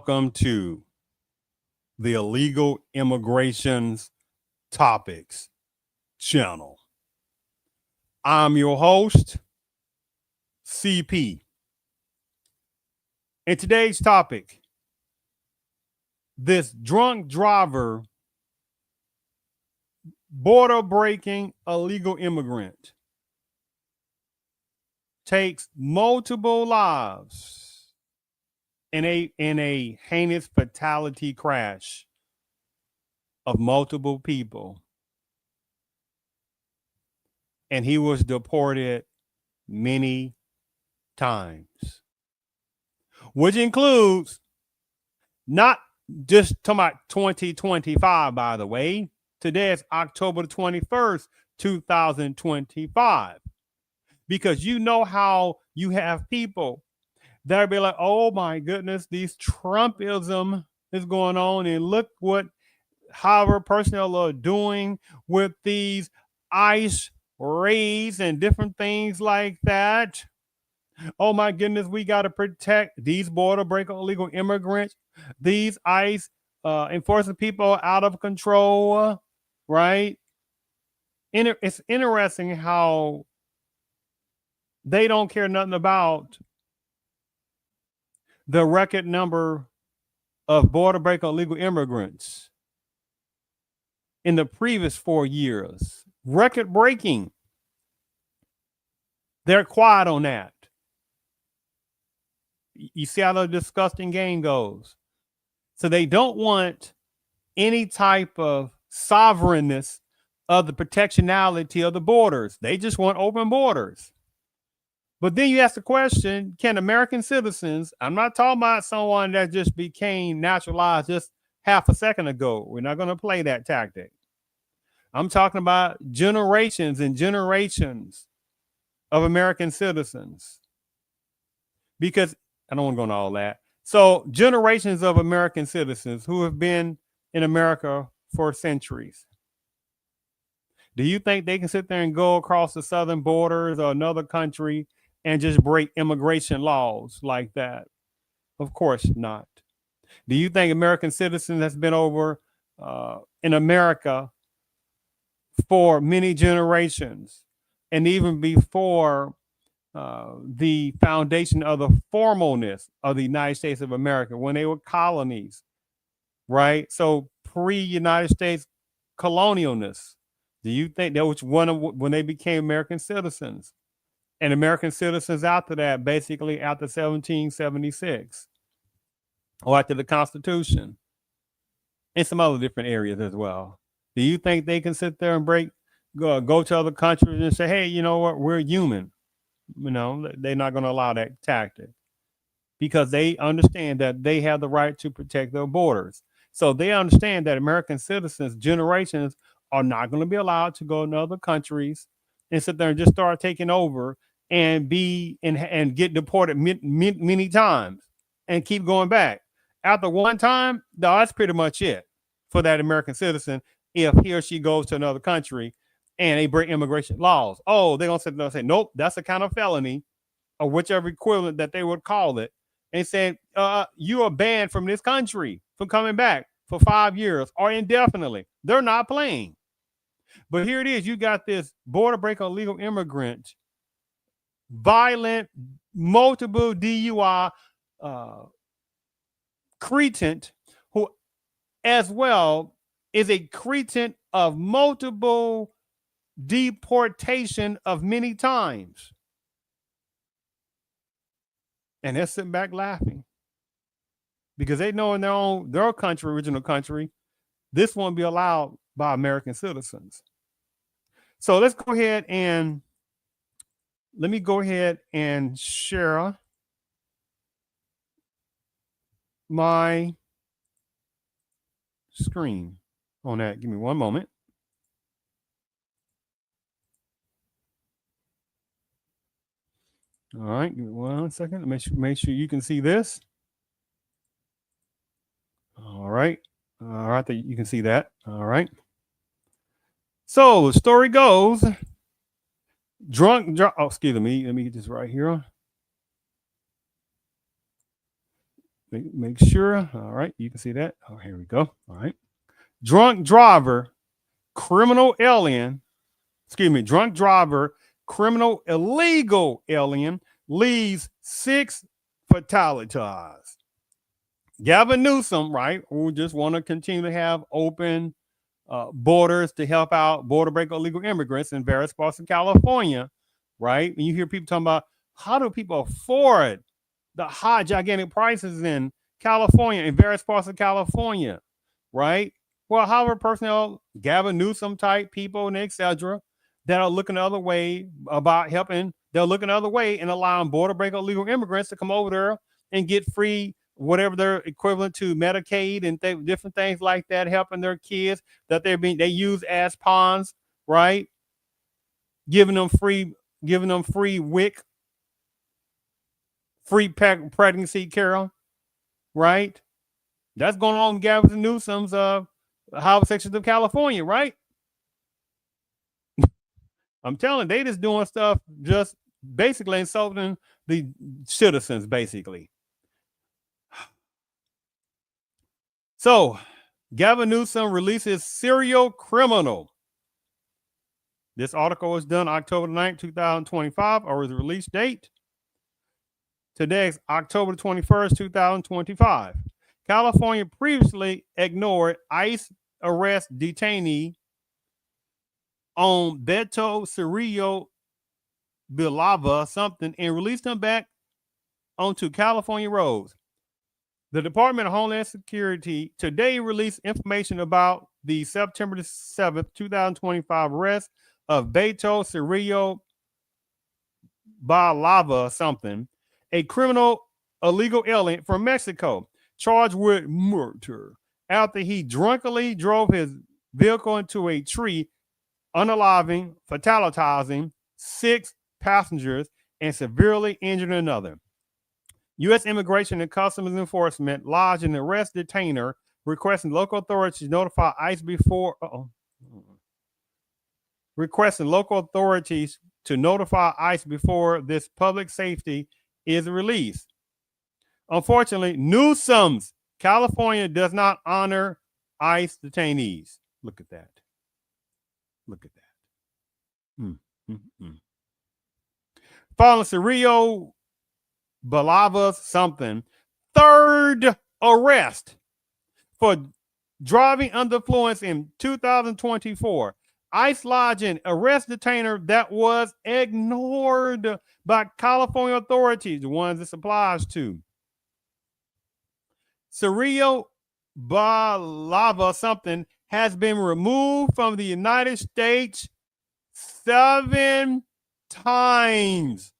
welcome to the Illegal Immigrations Topics channel. I'm your host, CP. And today's topic, this drunk driver border breaking illegal immigrant takes multiple lives in a heinous fatality crash of multiple people. And he was deported many times, which includes not just talking about 2025, by the way. Today is October 21st, 2025. Because you know how you have people that'll be like, oh my goodness, these Trumpism is going on, and look what however personnel are doing with these ICE raids and different things like that. Oh my goodness, we got to protect these border breaker illegal immigrants. These ICE enforcement people out of control, right? It's interesting how they don't care nothing about the record number of border breaker illegal immigrants in the previous 4 years. Record breaking. They're quiet on that. You see how the disgusting game goes. So they don't want any type of sovereignness of the protectionality of the borders. They just want open borders. But then you ask the question, can American citizens, I'm not talking about someone that just became naturalized just half a second ago. We're not going to play that tactic. I'm talking about generations and generations of American citizens. Because I don't want to go into all that. So generations of American citizens who have been in America for centuries. Do you think they can sit there and go across the southern borders or another country and just break immigration laws like that? Of course not. Do you think American citizens has been over in America for many generations, and even before the foundation of the formalness of the United States of America, when they were colonies, right? So pre-United States colonialness. Do you think that was one of when they became American citizens? And American citizens after that, basically after 1776, or after the Constitution, and some other different areas as well. Do you think they can sit there and go to other countries and say, hey, you know what, we're human? You know, they're not going to allow that tactic because they understand that they have the right to protect their borders. So they understand that American citizens, generations, are not going to be allowed to go to other countries and sit there and just start taking over and get deported many times and keep going back. After one time, that's pretty much it for that American citizen if he or she goes to another country and they break immigration laws. Oh, they're going to sit there and say, nope, that's a kind of felony, or whichever equivalent that they would call it, and say, you are banned from this country from coming back for 5 years or indefinitely. They're not playing. But here it is. You got this border breaker illegal immigrant, violent, multiple DUI cretin, who as well is a cretin of multiple deportation of many times. And they're sitting back laughing because they know in their country, original country, this won't be allowed by American citizens. So let's go ahead and let me go ahead and share my screen on that. Give me one moment. All right, give me 1 second. Make sure you can see this. All right, you can see that. All right. So the story goes, excuse me, let me get this right here. make sure. All right, you can see that. Oh, here we go. All right. Drunk driver, criminal alien. Excuse me. Drunk driver, criminal illegal alien leaves 6 fatalities. Gavin Newsom, right, who just want to continue to have open borders to help out border break illegal immigrants in various parts of California, right? And you hear people talking about how do people afford the high, gigantic prices in California, in various parts of California, right? Well, however, personnel, Gavin Newsom type people and etc., that are looking the other way about helping, they're looking the other way and allowing border break illegal immigrants to come over there and get free whatever they're equivalent to Medicaid and different things like that, helping their kids that they use as pawns, right? Giving them free WIC, free pregnancy care, right? That's going on in Gavin Newsom's house sections of California, right? I'm telling you, they just doing stuff just basically insulting the citizens, basically. So, Gavin Newsom releases serial criminal. This article was done October 9th, 2025, or the release date. Today is October 21st, 2025. California previously ignored ICE arrest detainee on Beto Cerrillo Villalba something and released him back onto California roads. The Department of Homeland Security today released information about the September 7th, 2025 arrest of Beto Cerrillo Villalba something, a criminal illegal alien from Mexico, charged with murder after he drunkenly drove his vehicle into a tree, unaliving, fatalitizing 6 passengers and severely injured another. U.S. Immigration and Customs Enforcement lodged an arrest detainer requesting local authorities notify ICE before this public safety is released. Unfortunately, Newsom's California does not honor ICE detainees. Look at that. Look at that. Following Cerrillo Villalba's something third arrest for driving under influence in 2024. ICE lodging arrest detainer that was ignored by California authorities, the ones this applies to. Cerrillo Villalba something has been removed from the United States 7 times.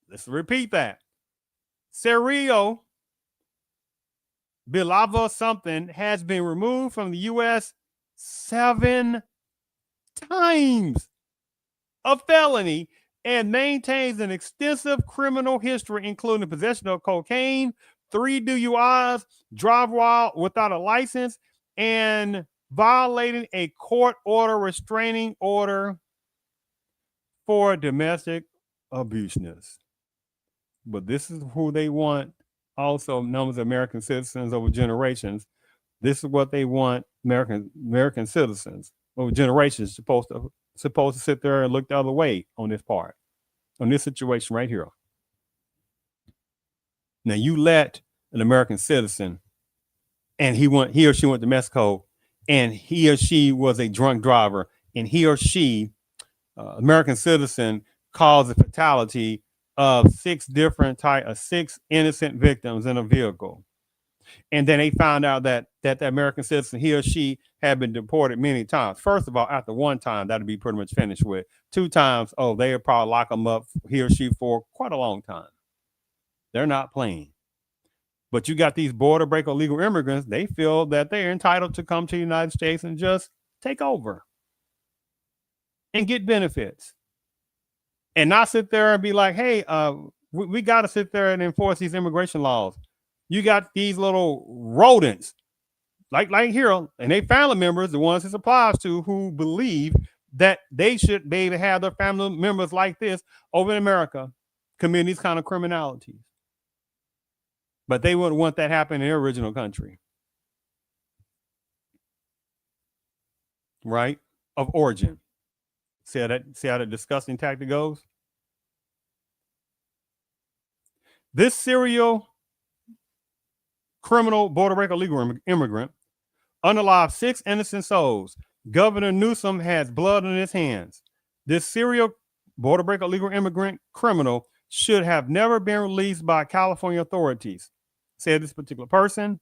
Let's repeat that. Cerrillo Villalba something has been removed from the U.S. 7 times, a felony, and maintains an extensive criminal history, including possession of cocaine, 3 DUIs, drive while without a license, and violating a court order restraining order for domestic abuseness. But this is who they want, also known as American citizens over generations. This is what they want American citizens over generations supposed to sit there and look the other way on this part, on this situation right here. Now you let an American citizen, and he or she went to Mexico, and he or she was a drunk driver, and he or she, American citizen, caused a fatality of 6 innocent victims in a vehicle. And then they found out that the American citizen, he or she, had been deported many times. First of all, after 1 time, that'd be pretty much finished with. 2 times, they would probably lock them up, he or she, for quite a long time. They're not playing. But you got these border break illegal immigrants, they feel that they're entitled to come to the United States and just take over and get benefits. And not sit there and be like, hey, we got to sit there and enforce these immigration laws. You got these little rodents, like here, and they family members, the ones this applies to, who believe that they should be able to have their family members like this over in America committing these kind of criminalities. But they wouldn't want that to happen in their original country, right? Of origin. See how that disgusting tactic goes? This serial criminal Puerto Rico legal immigrant unalived 6 innocent souls. Governor Newsom has blood on his hands. This serial Puerto Rico legal immigrant criminal should have never been released by California authorities, said this particular person.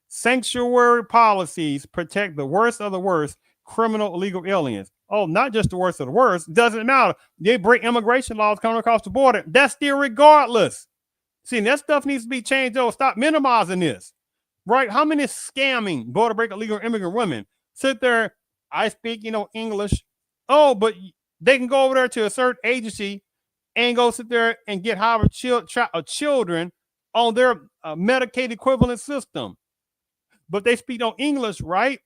Sanctuary policies protect the worst of the worst criminal illegal aliens. Oh, not just the worst of the worst. Doesn't matter. They break immigration laws coming across the border. That's still regardless. See, that stuff needs to be changed, though. Stop minimizing this. Right? How many scamming Puerto Rico illegal immigrant women sit there? I speak, English. Oh, but they can go over there to a certain agency and go sit there and get Harvard children on their Medicaid equivalent system. But they speak no English, right?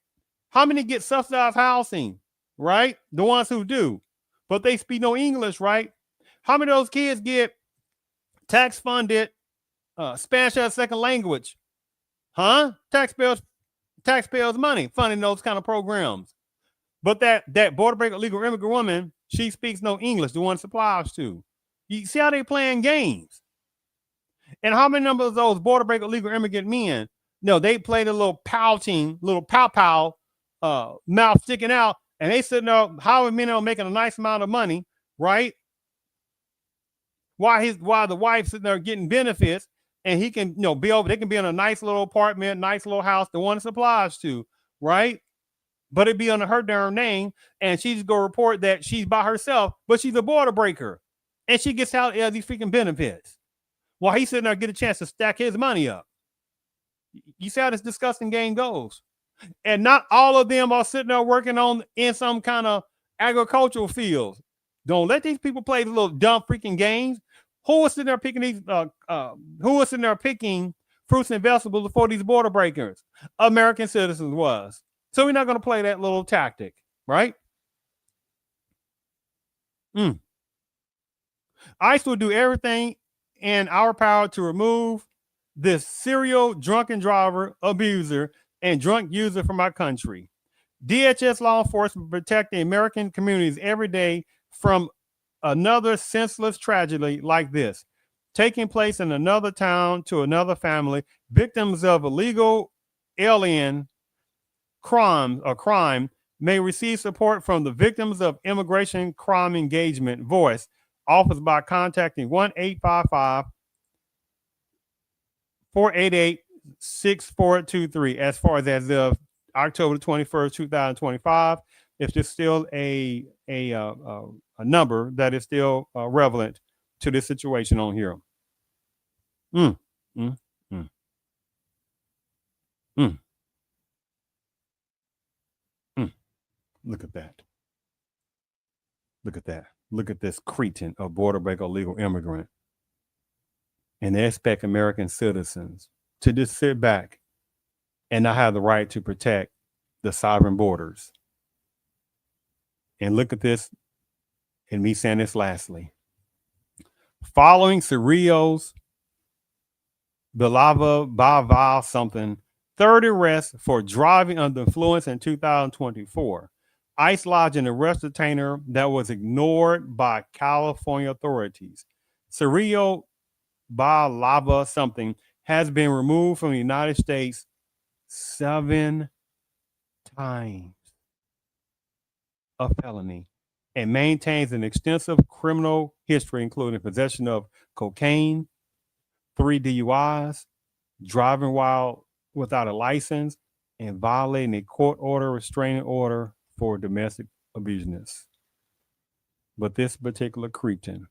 How many get subsidized housing, right? The ones who do. But they speak no English, right? How many of those kids get tax-funded Spanish as a second language? Huh? Taxpayers' money funding those kind of programs. But that Puerto Rico illegal immigrant woman, she speaks no English, the one supplies to. You see how they playing games? And how many number of those Puerto Rico illegal immigrant men, they played a little pouting, little pow-pow, mouth sticking out, and they sitting there, however many are making a nice amount of money, right? While the wife's sitting there getting benefits, and he can, they can be in a nice little apartment, nice little house, the one it supplies to, right? But it'd be under her damn name, and she's gonna report that she's by herself, but she's a border breaker, and she gets out these freaking benefits. While he's sitting there get a chance to stack his money up. You see how this disgusting game goes? And not all of them are sitting there working in some kind of agricultural fields. Don't let these people play the little dumb freaking games. Who was sitting there picking picking fruits and vegetables before these border breakers? American citizens was. So we're not going to play that little tactic, right? ICE will do everything in our power to remove this serial drunken driver, abuser, and drunk user from our country. DHS law enforcement protect the American communities every day from another senseless tragedy like this, taking place in another town to another family, victims of illegal alien crime may receive support from the Victims of Immigration Crime Engagement Voice office by contacting 1-855-488-6423 as of October 21st, 2025. If there's still a number that is still relevant to this situation on here. Look at that. Look at that. Look at this cretin of border breaker legal immigrant. And they expect American citizens to just sit back and not have the right to protect the sovereign borders. And look at this, and me saying this lastly. Following Cerrillo's Bilava something, third arrest for driving under influence in 2024. ICE lodged an arrest detainer that was ignored by California authorities. Cerrillo Bilava something has been removed from the United States 7 times. A felony, and maintains an extensive criminal history, including possession of cocaine, 3 DUIs, driving while without a license, and violating a court order restraining order for domestic abuse. But this particular cretin,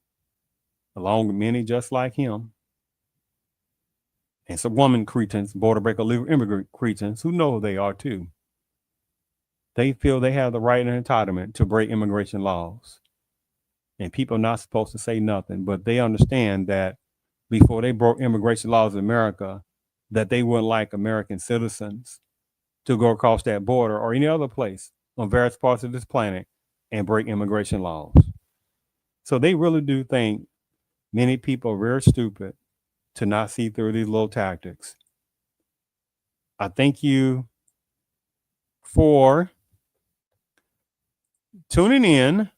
along with many just like him, and some woman cretins, border breaker legal immigrant cretins, who know who they are too, they feel they have the right and entitlement to break immigration laws. And people are not supposed to say nothing, but they understand that before they broke immigration laws in America, that they wouldn't like American citizens to go across that border or any other place on various parts of this planet and break immigration laws. So they really do think many people are very stupid to not see through these little tactics. I thank you for tuning in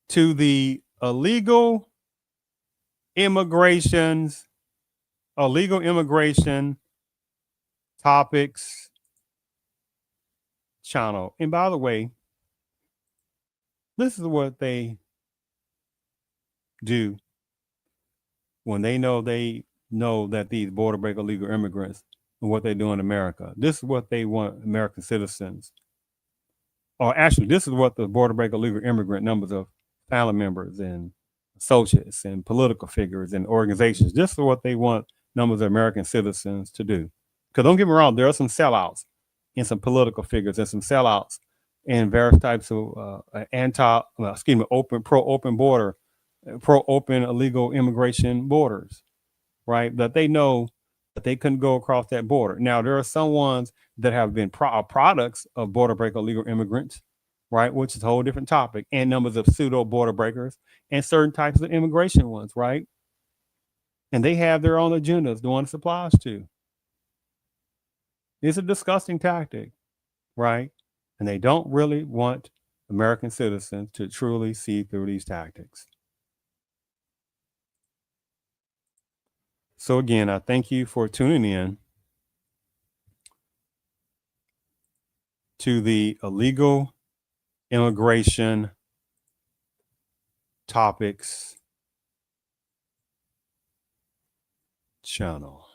to the illegal immigration topics channel. And by the way, this is what they do when they know that these border break illegal immigrants and what they do in America. This is what they want American citizens, or actually, this is what the border break illegal immigrant numbers of family members and associates and political figures and organizations. This is what they want numbers of American citizens to do. Because don't get me wrong, there are some sellouts and some political figures and some sellouts and various types of pro-open illegal immigration borders, right? That they know that they couldn't go across that border. Now, there are some ones that have been products of border break illegal immigrants, right? Which is a whole different topic, and numbers of pseudo border breakers and certain types of immigration ones, right? And they have their own agendas, the one it applies to. It's a disgusting tactic, right? And they don't really want American citizens to truly see through these tactics. So again, I thank you for tuning in to the illegal immigration topics channel.